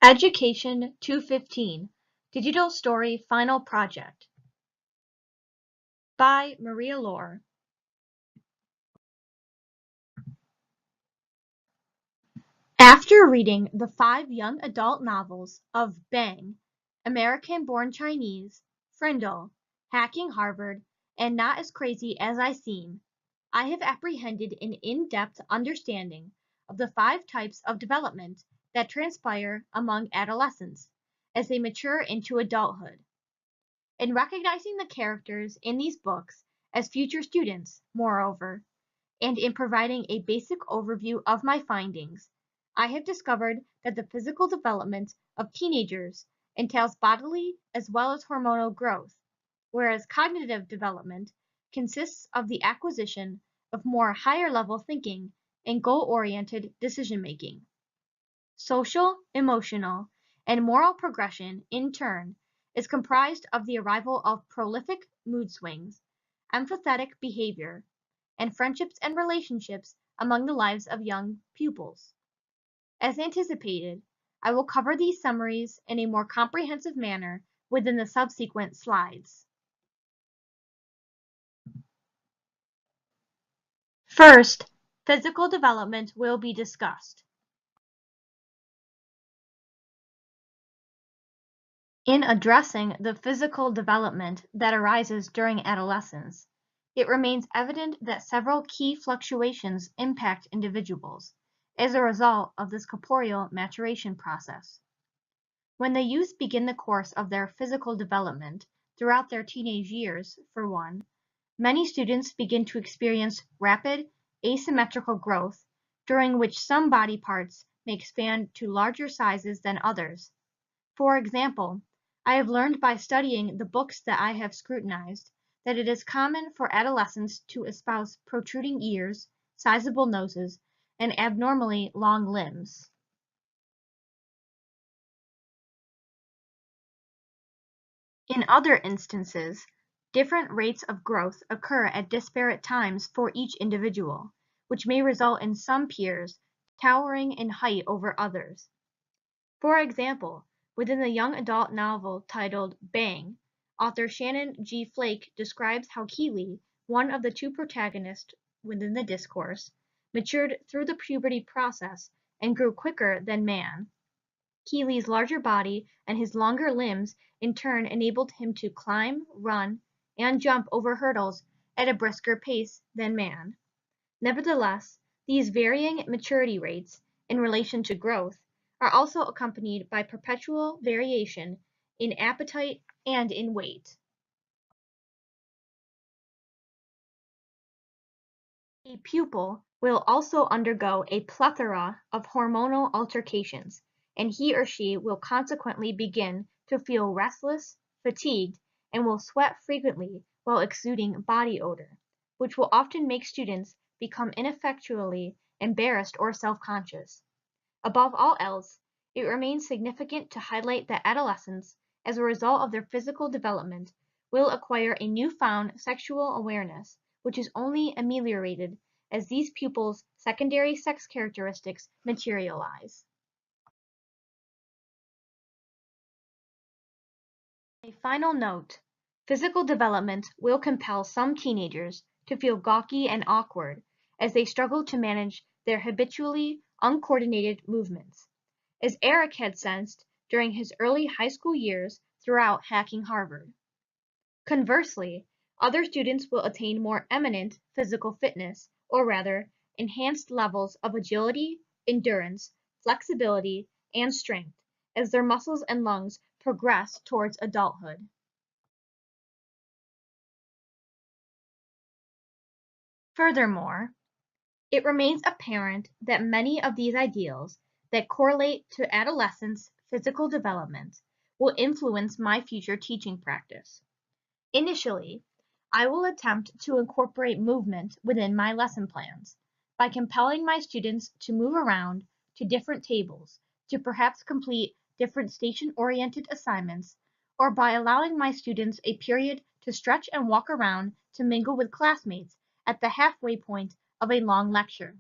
Education 215 Digital Story Final Project by Maria Lohr. After reading the 5 young adult novels of Bang, American-Born Chinese, Frindle, Hacking Harvard, and Not as Crazy as I Seem, I have apprehended an in-depth understanding of the 5 types of development that transpire among adolescents as they mature into adulthood. In recognizing the characters in these books as future students, moreover, and in providing a basic overview of my findings, I have discovered that the physical development of teenagers entails bodily as well as hormonal growth, whereas cognitive development consists of the acquisition of more higher-level thinking and goal-oriented decision-making. Social, emotional, and moral progression, in turn, is comprised of the arrival of prolific mood swings, empathetic behavior, and friendships and relationships among the lives of young pupils. As anticipated, I will cover these summaries in a more comprehensive manner within the subsequent slides. First, physical development will be discussed. In addressing the physical development that arises during adolescence, it remains evident that several key fluctuations impact individuals as a result of this corporeal maturation process. When the youth begin the course of their physical development throughout their teenage years, for one, many students begin to experience rapid, asymmetrical growth, during which some body parts may expand to larger sizes than others. For example, I have learned by studying the books that I have scrutinized that it is common for adolescents to espouse protruding ears, sizable noses, and abnormally long limbs. In other instances, different rates of growth occur at disparate times for each individual, which may result in some peers towering in height over others. For example, within the young adult novel titled Bang, author Shannon G. Flake describes how Keeley, one of the 2 protagonists within the discourse, matured through the puberty process and grew quicker than man. Keeley's larger body and his longer limbs in turn enabled him to climb, run, and jump over hurdles at a brisker pace than man. Nevertheless, these varying maturity rates in relation to growth are also accompanied by perpetual variation in appetite and in weight. A pupil will also undergo a plethora of hormonal altercations, and he or she will consequently begin to feel restless, fatigued, and will sweat frequently while exuding body odor, which will often make students become ineffectually embarrassed or self-conscious. Above all else, it remains significant to highlight that adolescents, as a result of their physical development, will acquire a newfound sexual awareness, which is only ameliorated as these pupils' secondary sex characteristics materialize. A final note: physical development will compel some teenagers to feel gawky and awkward as they struggle to manage their habitually uncoordinated movements, as Eric had sensed during his early high school years throughout Hacking Harvard. Conversely, other students will attain more eminent physical fitness, or rather, enhanced levels of agility, endurance, flexibility, and strength as their muscles and lungs progress towards adulthood. Furthermore, it remains apparent that many of these ideals that correlate to adolescents' physical development will influence my future teaching practice. Initially, I will attempt to incorporate movement within my lesson plans by compelling my students to move around to different tables to perhaps complete different station-oriented assignments, or by allowing my students a period to stretch and walk around to mingle with classmates at the halfway point of a long lecture.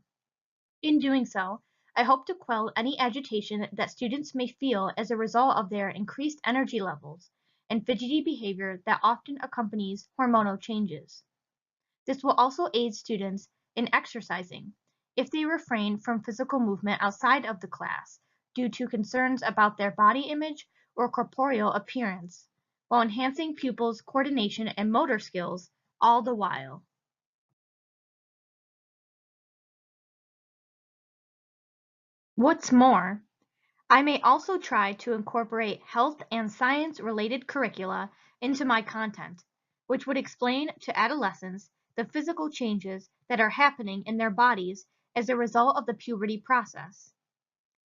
In doing so, I hope to quell any agitation that students may feel as a result of their increased energy levels and fidgety behavior that often accompanies hormonal changes. This will also aid students in exercising if they refrain from physical movement outside of the class due to concerns about their body image or corporeal appearance, while enhancing pupils' coordination and motor skills all the while. What's more, I may also try to incorporate health and science-related curricula into my content, which would explain to adolescents the physical changes that are happening in their bodies as a result of the puberty process.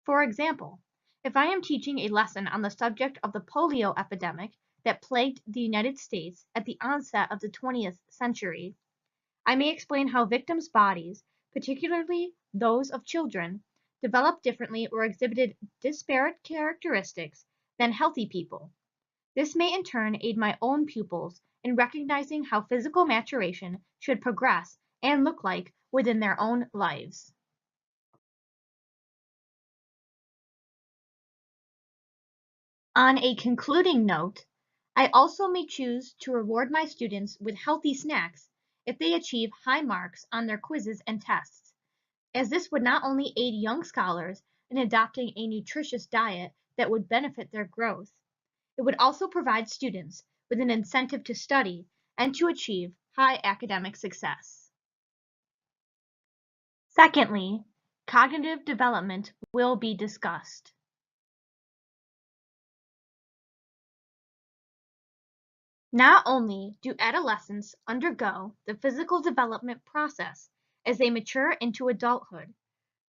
For example, if I am teaching a lesson on the subject of the polio epidemic that plagued the United States at the onset of the 20th century, I may explain how victims' bodies, particularly those of children, developed differently or exhibited disparate characteristics than healthy people. This may in turn aid my own pupils in recognizing how physical maturation should progress and look like within their own lives. On a concluding note, I also may choose to reward my students with healthy snacks if they achieve high marks on their quizzes and tests, as this would not only aid young scholars in adopting a nutritious diet that would benefit their growth, it would also provide students with an incentive to study and to achieve high academic success. Secondly, cognitive development will be discussed. Not only do adolescents undergo the physical development process as they mature into adulthood,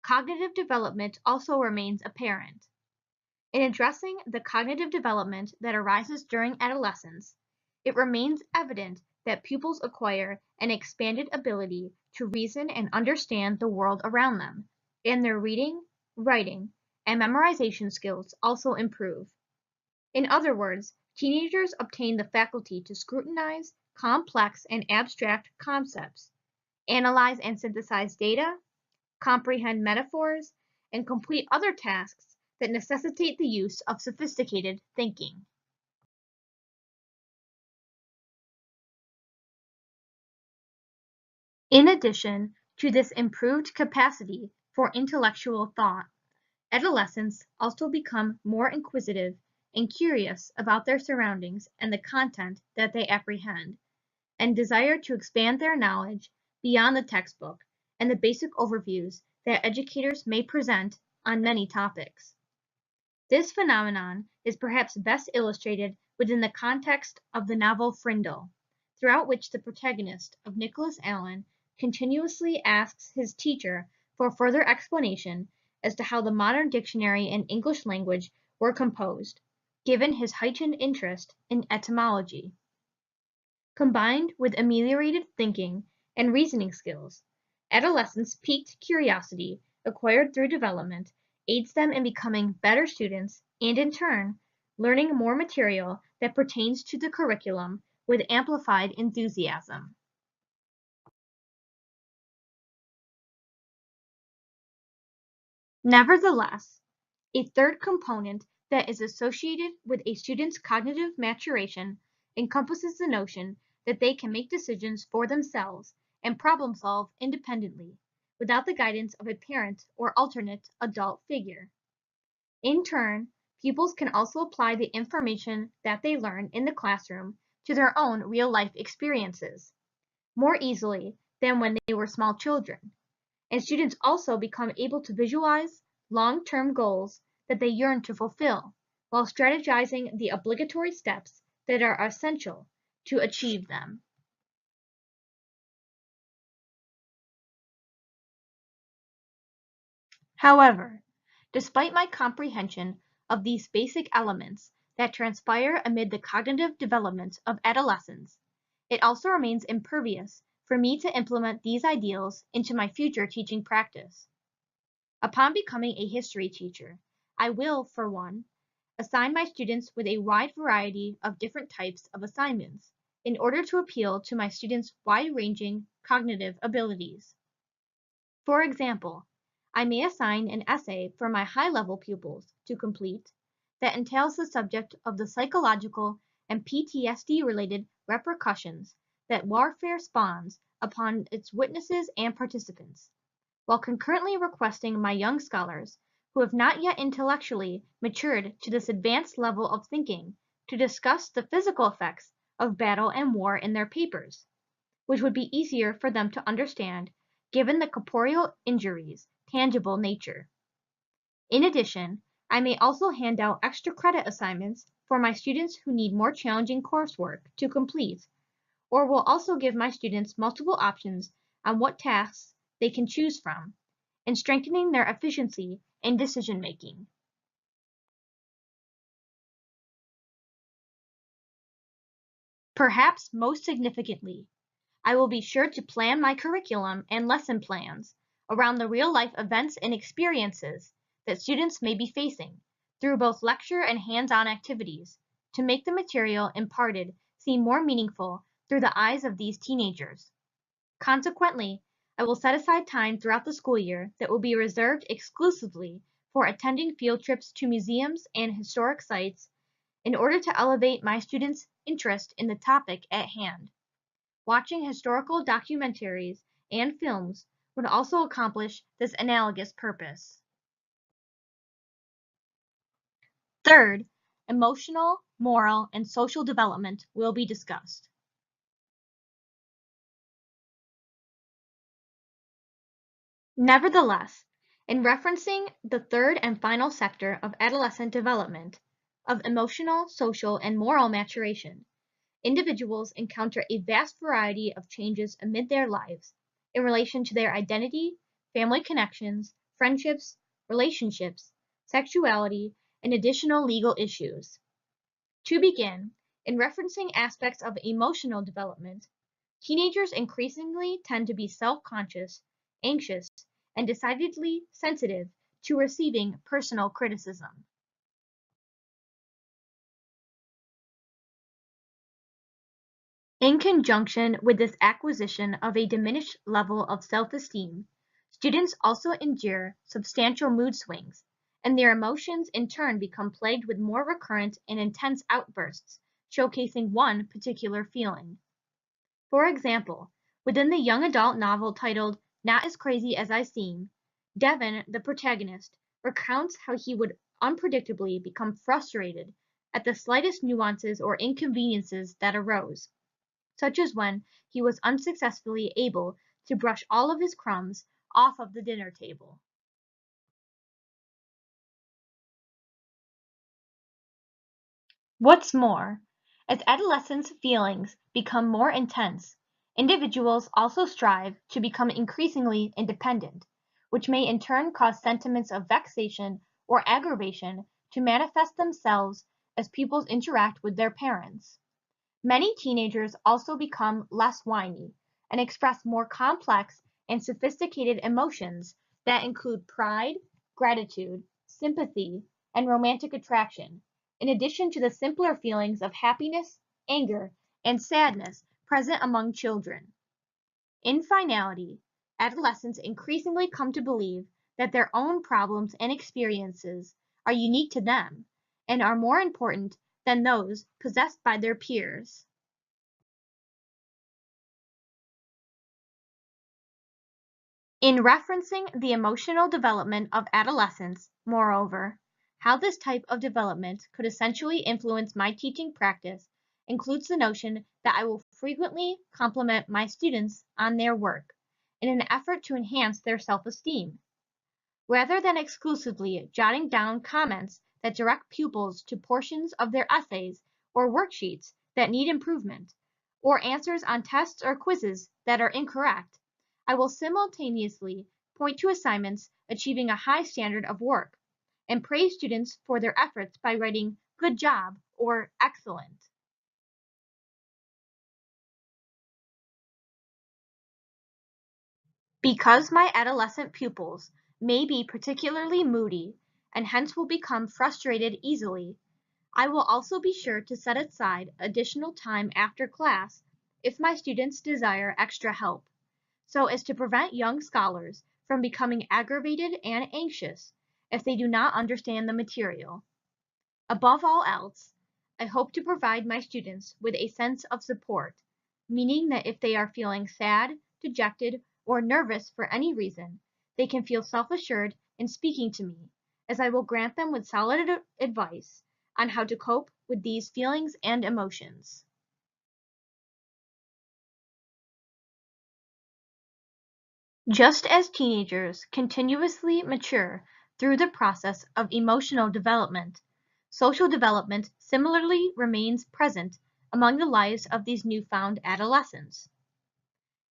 cognitive development also remains apparent. In addressing the cognitive development that arises during adolescence, it remains evident that pupils acquire an expanded ability to reason and understand the world around them, and their reading, writing, and memorization skills also improve. In other words, teenagers obtain the faculty to scrutinize complex and abstract concepts, analyze and synthesize data, comprehend metaphors, and complete other tasks that necessitate the use of sophisticated thinking. In addition to this improved capacity for intellectual thought, adolescents also become more inquisitive and curious about their surroundings and the content that they apprehend, and desire to expand their knowledge beyond the textbook and the basic overviews that educators may present on many topics. This phenomenon is perhaps best illustrated within the context of the novel Frindle, throughout which the protagonist of Nicholas Allen continuously asks his teacher for further explanation as to how the modern dictionary and English language were composed, given his heightened interest in etymology. Combined with ameliorated thinking and reasoning skills, adolescents' piqued curiosity, acquired through development, aids them in becoming better students and, in turn, learning more material that pertains to the curriculum with amplified enthusiasm. Nevertheless, a third component that is associated with a student's cognitive maturation encompasses the notion that they can make decisions for themselves and problem solve independently, without the guidance of a parent or alternate adult figure. In turn, pupils can also apply the information that they learn in the classroom to their own real-life experiences more easily than when they were small children, and students also become able to visualize long-term goals that they yearn to fulfill, while strategizing the obligatory steps that are essential to achieve them. However, despite my comprehension of these basic elements that transpire amid the cognitive development of adolescence, it also remains impervious for me to implement these ideals into my future teaching practice. Upon becoming a history teacher, I will, for one, assign my students with a wide variety of different types of assignments in order to appeal to my students' wide-ranging cognitive abilities. For example, I may assign an essay for my high-level pupils to complete that entails the subject of the psychological and PTSD-related repercussions that warfare spawns upon its witnesses and participants, while concurrently requesting my young scholars, who have not yet intellectually matured to this advanced level of thinking, to discuss the physical effects of battle and war in their papers, which would be easier for them to understand given the corporeal injuries' tangible nature. In addition, I may also hand out extra credit assignments for my students who need more challenging coursework to complete, or will also give my students multiple options on what tasks they can choose from, and strengthening their efficiency in decision making. Perhaps most significantly, I will be sure to plan my curriculum and lesson plans around the real-life events and experiences that students may be facing through both lecture and hands-on activities to make the material imparted seem more meaningful through the eyes of these teenagers. Consequently, I will set aside time throughout the school year that will be reserved exclusively for attending field trips to museums and historic sites in order to elevate my students' interest in the topic at hand. Watching historical documentaries and films would also accomplish this analogous purpose. Third, emotional, moral, and social development will be discussed. Nevertheless, in referencing the third and final sector of adolescent development, of emotional, social, and moral maturation, individuals encounter a vast variety of changes amid their lives in relation to their identity, family connections, friendships, relationships, sexuality, and additional legal issues. To begin, in referencing aspects of emotional development, teenagers increasingly tend to be self-conscious, anxious, and decidedly sensitive to receiving personal criticism. In conjunction with this acquisition of a diminished level of self-esteem, students also endure substantial mood swings, and their emotions in turn become plagued with more recurrent and intense outbursts, showcasing one particular feeling. For example, within the young adult novel titled Not as Crazy as I Seem, Devin, the protagonist, recounts how he would unpredictably become frustrated at the slightest nuances or inconveniences that arose, such as when he was unsuccessfully able to brush all of his crumbs off of the dinner table. What's more, as adolescents' feelings become more intense, individuals also strive to become increasingly independent, which may in turn cause sentiments of vexation or aggravation to manifest themselves as pupils interact with their parents. Many teenagers also become less whiny and express more complex and sophisticated emotions that include pride, gratitude, sympathy, and romantic attraction, in addition to the simpler feelings of happiness, anger, and sadness present among children. In finality, adolescents increasingly come to believe that their own problems and experiences are unique to them and are more important than those possessed by their peers. In referencing the emotional development of adolescents, moreover, how this type of development could essentially influence my teaching practice includes the notion that I will frequently compliment my students on their work in an effort to enhance their self-esteem, rather than exclusively jotting down comments that direct pupils to portions of their essays or worksheets that need improvement, or answers on tests or quizzes that are incorrect. I will simultaneously point to assignments achieving a high standard of work and praise students for their efforts by writing "good job" or "excellent." Because my adolescent pupils may be particularly moody and hence will become frustrated easily, I will also be sure to set aside additional time after class if my students desire extra help, so as to prevent young scholars from becoming aggravated and anxious if they do not understand the material. Above all else, I hope to provide my students with a sense of support, meaning that if they are feeling sad, dejected, or nervous for any reason, they can feel self-assured in speaking to me, as I will grant them with solid advice on how to cope with these feelings and emotions. Just as teenagers continuously mature through the process of emotional development, social development similarly remains present among the lives of these newfound adolescents.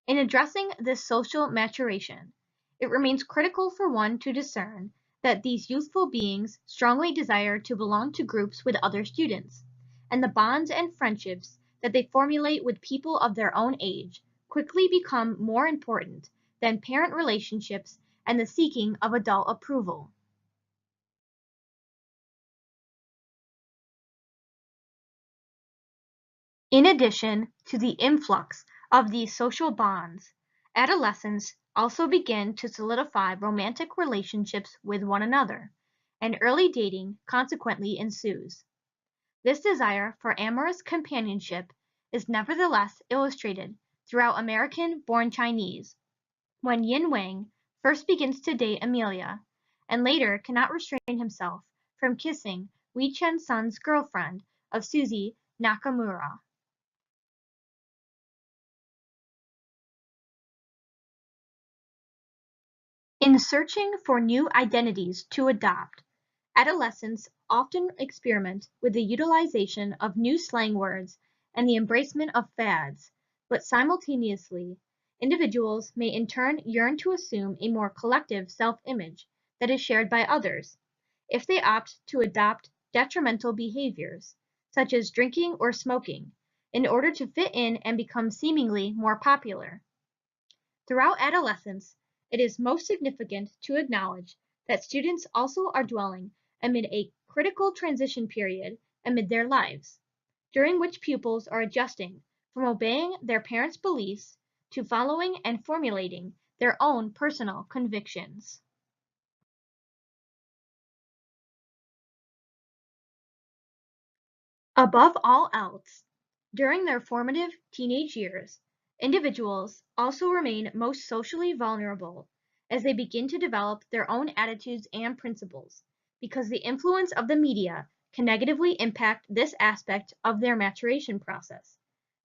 In addressing this social maturation, it remains critical for one to discern that these youthful beings strongly desire to belong to groups with other students, and the bonds and friendships that they formulate with people of their own age quickly become more important than parent relationships and the seeking of adult approval. In addition to the influx of these social bonds, adolescents also begin to solidify romantic relationships with one another, and early dating consequently ensues. This desire for amorous companionship is nevertheless illustrated throughout American-born Chinese, when Yin Wang first begins to date Amelia, and later cannot restrain himself from kissing Wei Chen-sun's girlfriend of Suzy Nakamura. In searching for new identities to adopt, adolescents often experiment with the utilization of new slang words and the embracement of fads, but simultaneously, individuals may in turn yearn to assume a more collective self-image that is shared by others, if they opt to adopt detrimental behaviors, such as drinking or smoking, in order to fit in and become seemingly more popular. Throughout adolescence, it is most significant to acknowledge that students also are dwelling amid a critical transition period amid their lives, during which pupils are adjusting from obeying their parents' beliefs to following and formulating their own personal convictions. Above all else, during their formative teenage years, individuals also remain most socially vulnerable as they begin to develop their own attitudes and principles, because the influence of the media can negatively impact this aspect of their maturation process,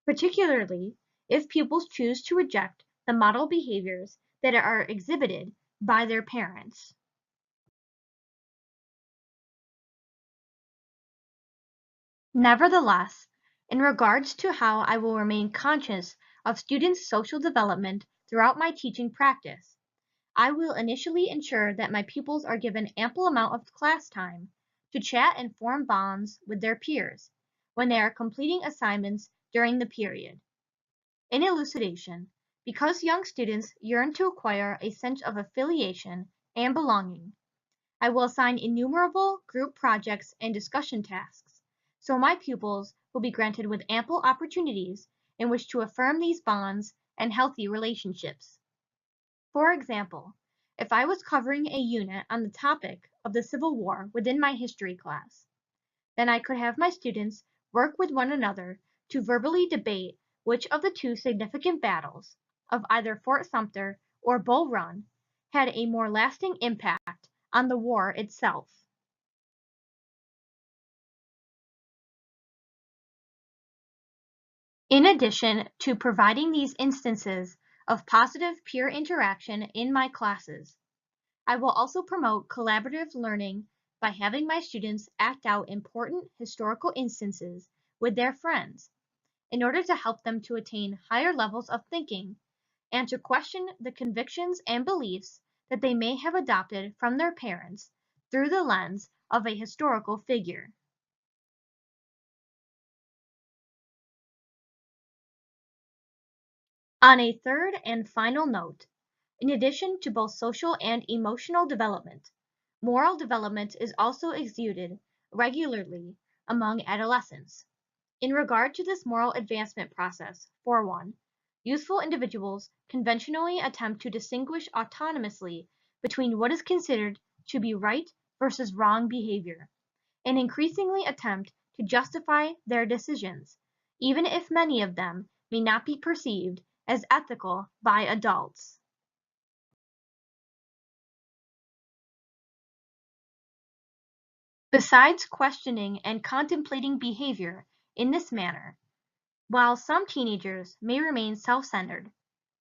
particularly if pupils choose to reject the model behaviors that are exhibited by their parents. Nevertheless, in regards to how I will remain conscious of students' social development throughout my teaching practice, I will initially ensure that my pupils are given ample amount of class time to chat and form bonds with their peers when they are completing assignments during the period. In elucidation, because young students yearn to acquire a sense of affiliation and belonging, I will assign innumerable group projects and discussion tasks, so my pupils will be granted with ample opportunities in which to affirm these bonds and healthy relationships. For example, if I was covering a unit on the topic of the Civil War within my history class, then I could have my students work with one another to verbally debate which of the two significant battles, of either Fort Sumter or Bull Run, had a more lasting impact on the war itself. In addition to providing these instances of positive peer interaction in my classes, I will also promote collaborative learning by having my students act out important historical instances with their friends in order to help them to attain higher levels of thinking and to question the convictions and beliefs that they may have adopted from their parents through the lens of a historical figure. On a third and final note, in addition to both social and emotional development, moral development is also exuded regularly among adolescents. In regard to this moral advancement process, for one, Youthful individuals conventionally attempt to distinguish autonomously between what is considered to be right versus wrong behavior, and increasingly attempt to justify their decisions, even if many of them may not be perceived as ethical by adults. Besides questioning and contemplating behavior in this manner, while some teenagers may remain self-centered,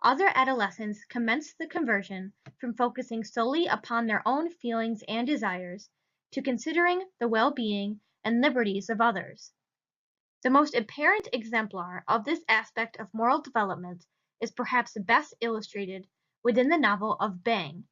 other adolescents commence the conversion from focusing solely upon their own feelings and desires to considering the well-being and liberties of others. The most apparent exemplar of this aspect of moral development is perhaps best illustrated within the novel of Bang,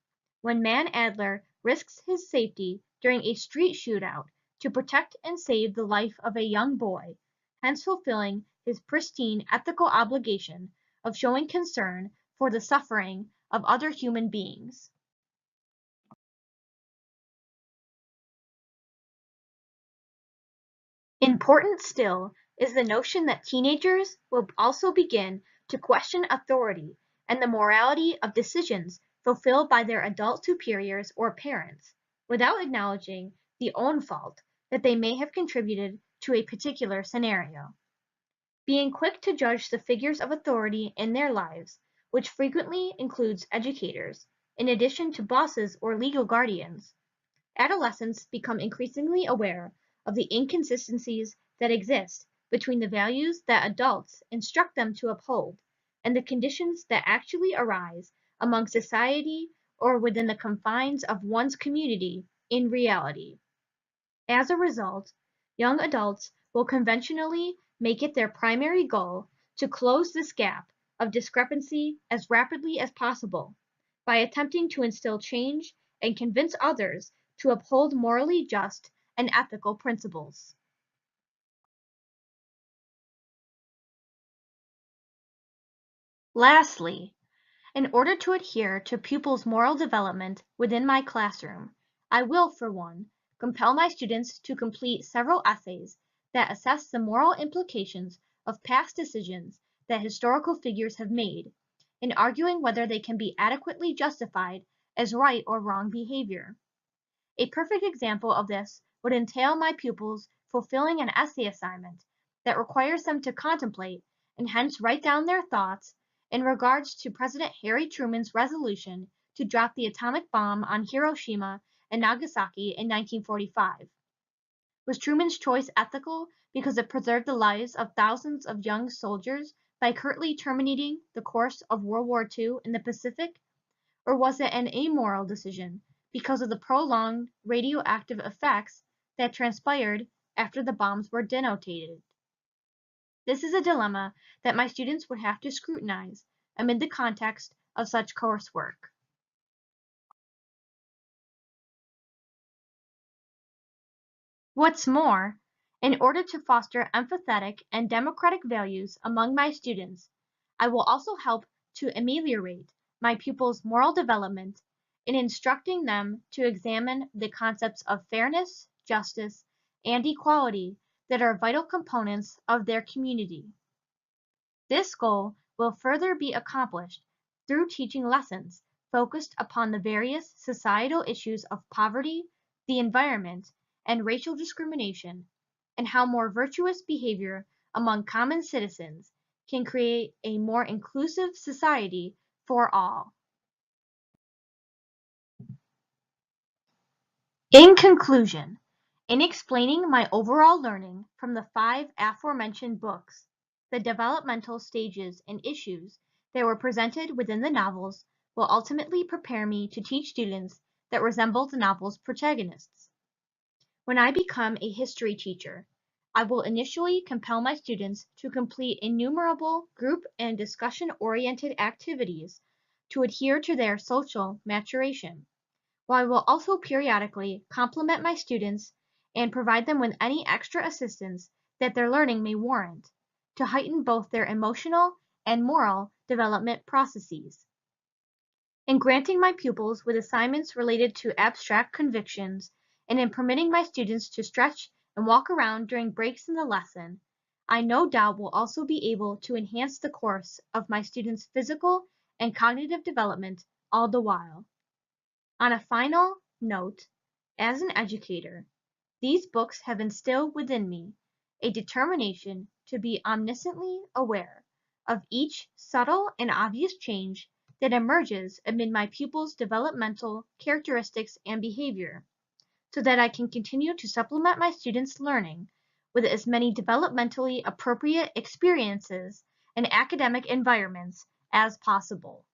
when Man Adler risks his safety during a street shootout to protect and save the life of a young boy, hence fulfilling his pristine ethical obligation of showing concern for the suffering of other human beings. Important still is the notion that teenagers will also begin to question authority and the morality of decisions fulfilled by their adult superiors or parents, without acknowledging the own fault that they may have contributed to a particular scenario. Being quick to judge the figures of authority in their lives, which frequently includes educators, in addition to bosses or legal guardians, adolescents become increasingly aware of the inconsistencies that exist between the values that adults instruct them to uphold and the conditions that actually arise among society or within the confines of one's community in reality. As a result, young adults will conventionally make it their primary goal to close this gap of discrepancy as rapidly as possible by attempting to instill change and convince others to uphold morally just and ethical principles. Lastly, in order to adhere to pupils' moral development within my classroom, I will, for one, compel my students to complete several essays that assess the moral implications of past decisions that historical figures have made, in arguing whether they can be adequately justified as right or wrong behavior. A perfect example of this would entail my pupils fulfilling an essay assignment that requires them to contemplate and hence write down their thoughts in regards to President Harry Truman's resolution to drop the atomic bomb on Hiroshima and Nagasaki in 1945. Was Truman's choice ethical because it preserved the lives of thousands of young soldiers by curtly terminating the course of World War II in the Pacific? Or was it an amoral decision because of the prolonged radioactive effects that transpired after the bombs were detonated? This is a dilemma that my students would have to scrutinize amid the context of such coursework. What's more, in order to foster empathetic and democratic values among my students, I will also help to ameliorate my pupils' moral development in instructing them to examine the concepts of fairness, justice, and equality that are vital components of their community. This goal will further be accomplished through teaching lessons focused upon the various societal issues of poverty, the environment, and racial discrimination, and how more virtuous behavior among common citizens can create a more inclusive society for all. In conclusion, in explaining my overall learning from the 5 aforementioned books, the developmental stages and issues that were presented within the novels will ultimately prepare me to teach students that resemble the novel's protagonists. When I become a history teacher, I will initially compel my students to complete innumerable group and discussion-oriented activities to adhere to their social maturation, while I will also periodically compliment my students and provide them with any extra assistance that their learning may warrant, to heighten both their emotional and moral development processes. In granting my pupils with assignments related to abstract convictions, and in permitting my students to stretch and walk around during breaks in the lesson, I no doubt will also be able to enhance the course of my students' physical and cognitive development all the while. On a final note, as an educator, these books have instilled within me a determination to be omnisciently aware of each subtle and obvious change that emerges amid my pupils' developmental characteristics and behavior, so that I can continue to supplement my students' learning with as many developmentally appropriate experiences and academic environments as possible.